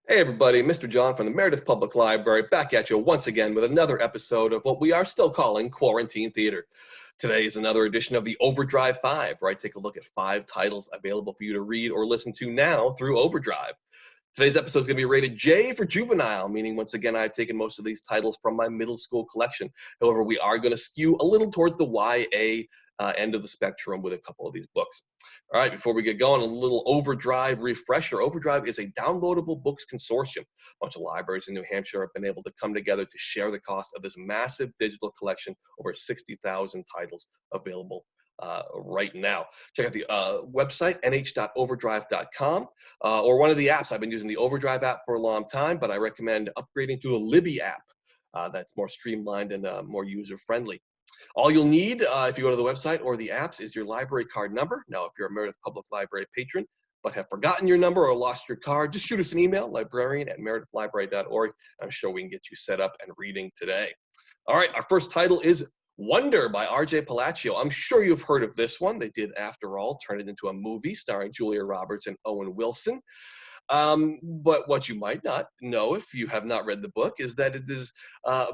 Hey everybody, Mr. John from the Meredith Public Library back at you once again with another episode of what we are still calling Quarantine Theater. Today is another edition of the Overdrive 5, where I take a look at 5 titles available for you to read or listen to now through Overdrive. Today's episode is going to be rated J for juvenile, meaning once again I've taken most of these titles from my middle school collection. However, we are going to skew a little towards the YA end of the spectrum with a couple of these books. All right, before we get going, a little Overdrive refresher. Overdrive is a downloadable books consortium. A bunch of libraries in New Hampshire have been able to come together to share the cost of this massive digital collection, over 60,000 titles available right now. Check out the website, nh.overdrive.com, or one of the apps. I've been using the Overdrive app for a long time, but I recommend upgrading to the Libby app. That's more streamlined and more user-friendly. All you'll need if you go to the website or the apps is your library card number. Now, if you're a Meredith Public Library patron but have forgotten your number or lost your card, just shoot us an email, librarian@meredithlibrary.org. I'm sure we can get you set up and reading today. All right, our first title is Wonder by R.J. Palacio. I'm sure you've heard of this one. They did, after all, turn it into a movie starring Julia Roberts and Owen Wilson. But what you might not know if you have not read the book is that it is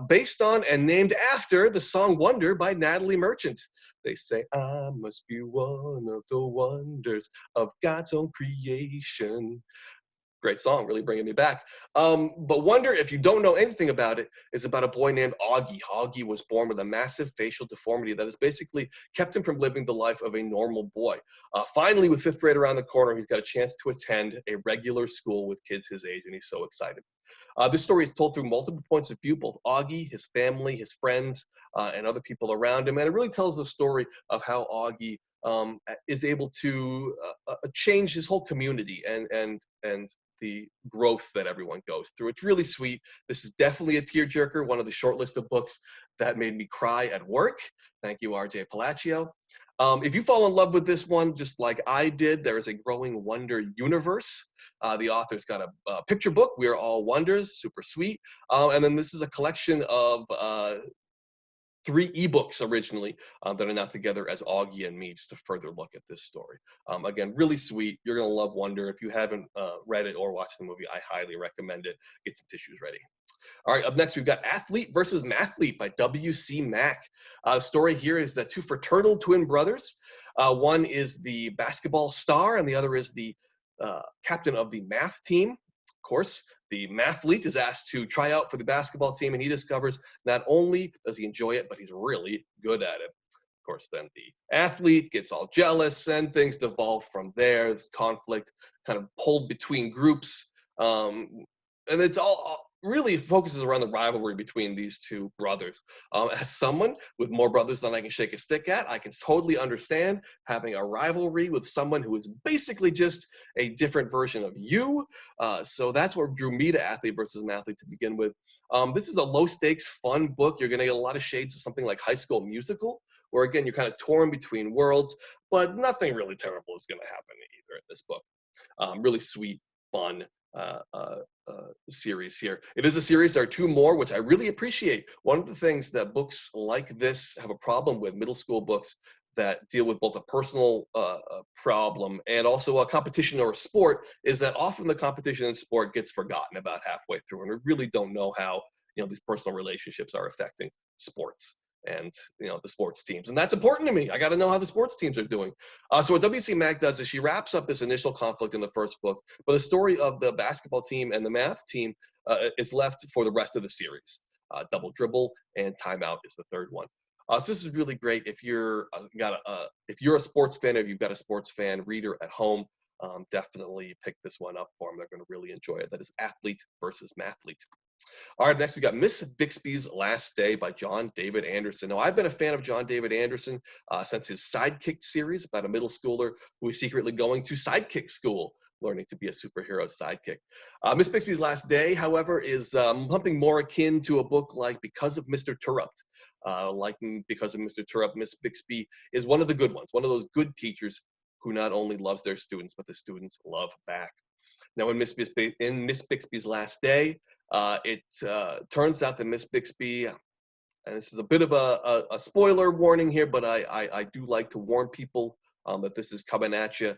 based on and named after the song Wonder by Natalie Merchant. They say, I must be one of the wonders of God's own creation. Great song, really bringing me back. But Wonder, if you don't know anything about it, is about a boy named Augie. Augie was born with a massive facial deformity that has basically kept him from living the life of a normal boy. Finally, with 5th grade around the corner, he's got a chance to attend a regular school with kids his age, and he's so excited. This story is told through multiple points of view, both Augie, his family, his friends, and other people around him. And it really tells the story of how Augie is able to change his whole community and the growth that everyone goes through. It's really sweet. This is definitely a tearjerker, one of the short list of books that made me cry at work. Thank you, R.J. Palacio. If you fall in love with this one, just like I did, there is a growing wonder universe. The author's got a picture book, We Are All Wonders, super sweet. And then this is a collection of 3 ebooks originally that are now together as Augie and Me, just a further look at this story. Again, really sweet. You're going to love Wonder. If you haven't read it or watched the movie, I highly recommend it. Get some tissues ready. All right, up next, we've got Athlete versus Mathlete by W.C. Mack. The story here is that 2 fraternal twin brothers. One is the basketball star, and the other is the captain of the math team. Of course, the mathlete is asked to try out for the basketball team, and he discovers not only does he enjoy it, but he's really good at it. Of course, then the athlete gets all jealous, and things devolve from there. This conflict kind of pulled between groups, and it's all really focuses around the rivalry between these 2 brothers. As someone with more brothers than I can shake a stick at, I can totally understand having a rivalry with someone who is basically just a different version of you. So that's what drew me to Athlete versus Mathlete to begin with. This is a low-stakes, fun book. You're going to get a lot of shades of something like High School Musical, where, again, you're kind of torn between worlds, but nothing really terrible is going to happen either in this book. Really sweet, fun series here. It is a series. There are 2 more, which I really appreciate. One of the things that books like this have a problem with, middle school books that deal with both a personal problem and also a competition or a sport, is that often the competition in sport gets forgotten about halfway through, and we really don't know how these personal relationships are affecting sports and the sports teams, and that's important to me. I got to know how the sports teams are doing. So what W.C. Mack does is she wraps up this initial conflict in the first book, but the story of the basketball team and the math team is left for the rest of the series. Double Dribble and Timeout is the 3rd one. So this is really great if you're if you're a sports fan, or if you've got a sports fan reader at home. Definitely pick this one up for them. They're going to really enjoy it. That is Athlete versus Mathlete. All right, next we got Miss Bixby's Last Day by John David Anderson. Now, I've been a fan of John David Anderson since his Sidekick series about a middle schooler who is secretly going to sidekick school, learning to be a superhero sidekick. Miss Bixby's Last Day, however, is something more akin to a book like Because of Mr. Turrupt. Because of Mr. Turrupt, Miss Bixby is one of the good ones, one of those good teachers who not only loves their students, but the students love back. Now, in Miss Bixby's Last Day, it turns out that Miss Bixby, and this is a bit of a spoiler warning here, but I do like to warn people that this is coming at you,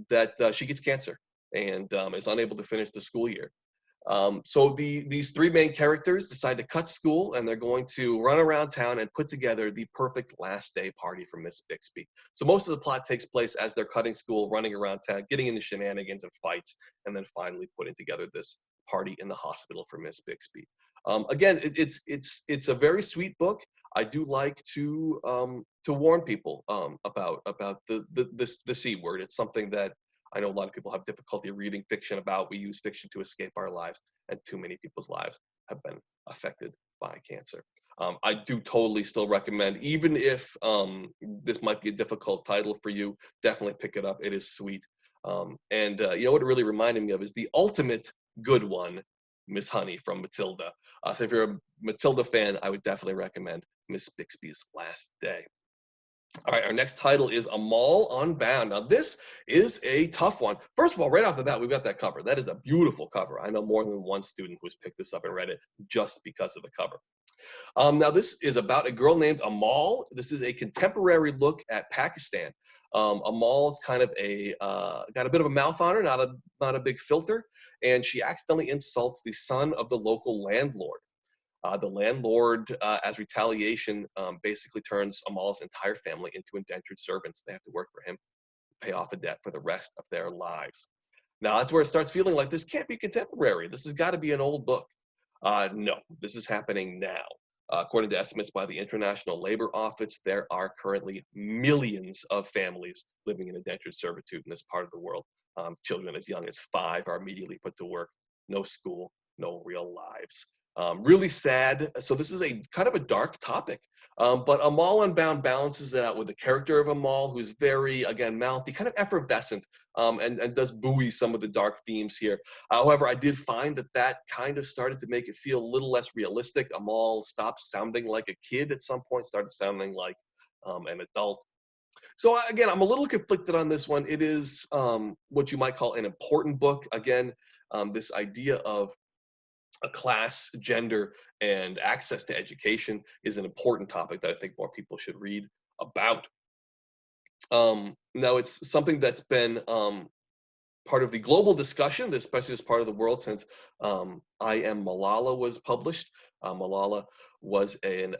that she gets cancer. and is unable to finish the school year. So these three main characters decide to cut school, and they're going to run around town and put together the perfect last day party for Miss Bixby. So most of the plot takes place as they're cutting school, running around town, getting into shenanigans and fights, and then finally putting together this party in the hospital for Miss Bixby. Again, it's a very sweet book. I do like to warn people about the C word. It's something that I know a lot of people have difficulty reading fiction about. We use fiction to escape our lives, and too many people's lives have been affected by cancer. I do totally still recommend, even if this might be a difficult title for you, definitely pick it up. It is sweet. And you know what it really reminded me of is the ultimate good one, Miss Honey from Matilda. So if you're a Matilda fan, I would definitely recommend Miss Bixby's Last Day. All right, our next title is Amal Unbound. Now, this is a tough one. First of all, right off the bat, we've got that cover. That is a beautiful cover. I know more than one student who has picked this up and read it just because of the cover. Now, this is about a girl named Amal. This is a contemporary look at Pakistan. Amal's kind of got a bit of a mouth on her, not a big filter, and she accidentally insults the son of the local landlord. The landlord, as retaliation, basically turns Amal's entire family into indentured servants. They have to work for him, pay off a debt for the rest of their lives. Now, that's where it starts feeling like this can't be contemporary. This has got to be an old book. No, this is happening now. According to estimates by the International Labor Office, there are currently millions of families living in indentured servitude in this part of the world. Children as young as 5 are immediately put to work. No school, no real lives. Really sad. So this is a kind of a dark topic. But Amal Unbound balances it out with the character of Amal, who's very, again, mouthy, kind of effervescent, and does buoy some of the dark themes here. However, I did find that kind of started to make it feel a little less realistic. Amal stopped sounding like a kid at some point, started sounding like an adult. So again, I'm a little conflicted on this one. It is what you might call an important book. Again, this idea of a class, gender, and access to education is an important topic that I think more people should read about. Now, it's something that's been part of the global discussion, especially this part of the world, since I Am Malala was published. Malala was an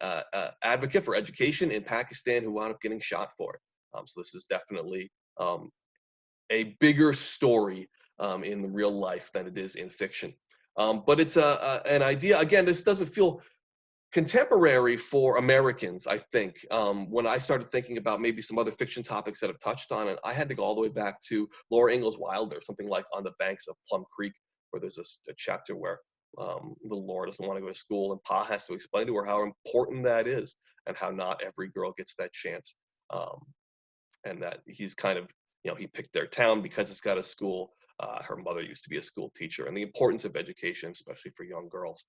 advocate for education in Pakistan who wound up getting shot for it. So this is definitely a bigger story in real life than it is in fiction. But it's an idea. Again, this doesn't feel contemporary for Americans, I think. When I started thinking about maybe some other fiction topics that have touched on it, I had to go all the way back to Laura Ingalls Wilder, something like On the Banks of Plum Creek, where there's a chapter where the Laura doesn't want to go to school, and Pa has to explain to her how important that is, and how not every girl gets that chance, and that he's kind of, he picked their town because it's got a school. Her mother used to be a school teacher, and the importance of education, especially for young girls.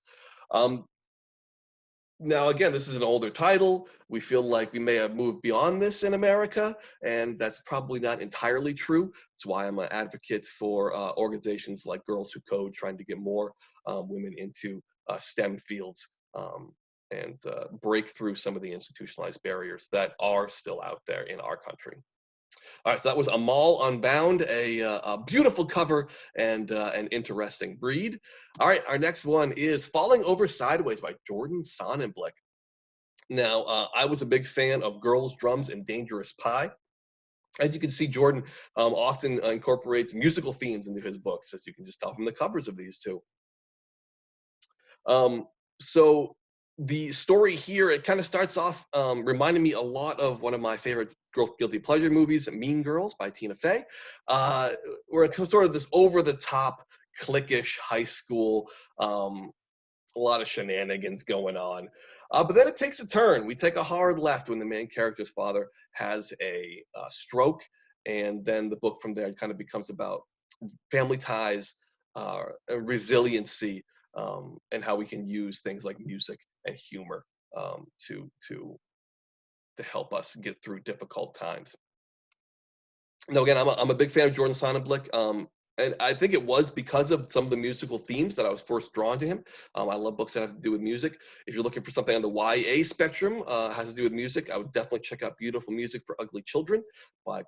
Now, again, this is an older title. We feel like we may have moved beyond this in America, and that's probably not entirely true. That's why I'm an advocate for organizations like Girls Who Code, trying to get more women into STEM fields and break through some of the institutionalized barriers that are still out there in our country. All right, so that was Amal Unbound, a beautiful cover and an interesting breed. All right, our next one is Falling Over Sideways by Jordan Sonnenblick. Now, I was a big fan of Girls, Drums, and Dangerous Pie. As you can see, Jordan often incorporates musical themes into his books, as you can just tell from the covers of these two. So the story here, it kind of starts off reminding me a lot of one of my favorite guilty pleasure movies, Mean Girls by Tina Fey, where it's sort of this over-the-top, cliquish high school, a lot of shenanigans going on. But then it takes a turn. We take a hard left when the main character's father has a stroke, and then the book from there kind of becomes about family ties, resiliency, and how we can use things like music and humor to help us get through difficult times. Now, again, I'm a big fan of Jordan Sonnenblick. And I think it was because of some of the musical themes that I was first drawn to him. I love books that have to do with music. If you're looking for something on the YA spectrum, has to do with music, I would definitely check out Beautiful Music for Ugly Children by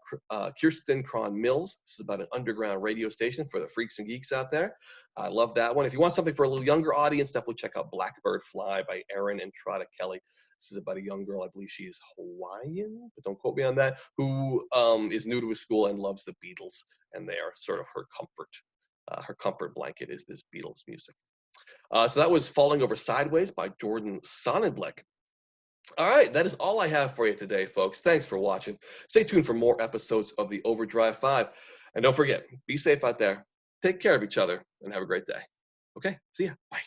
Kirsten Cron Mills. This is about an underground radio station for the freaks and geeks out there. I love that one. If you want something for a little younger audience, definitely check out Blackbird Fly by Erin and Trotta Kelly. This is about a young girl, I believe she is Hawaiian, but don't quote me on that, who is new to a school and loves the Beatles, and they are sort of her comfort. Her comfort blanket is this Beatles music. So that was Falling Over Sideways by Jordan Sonnenblick. All right, that is all I have for you today, folks. Thanks for watching. Stay tuned for more episodes of the Overdrive 5. And don't forget, be safe out there, take care of each other, and have a great day. Okay, see ya. Bye.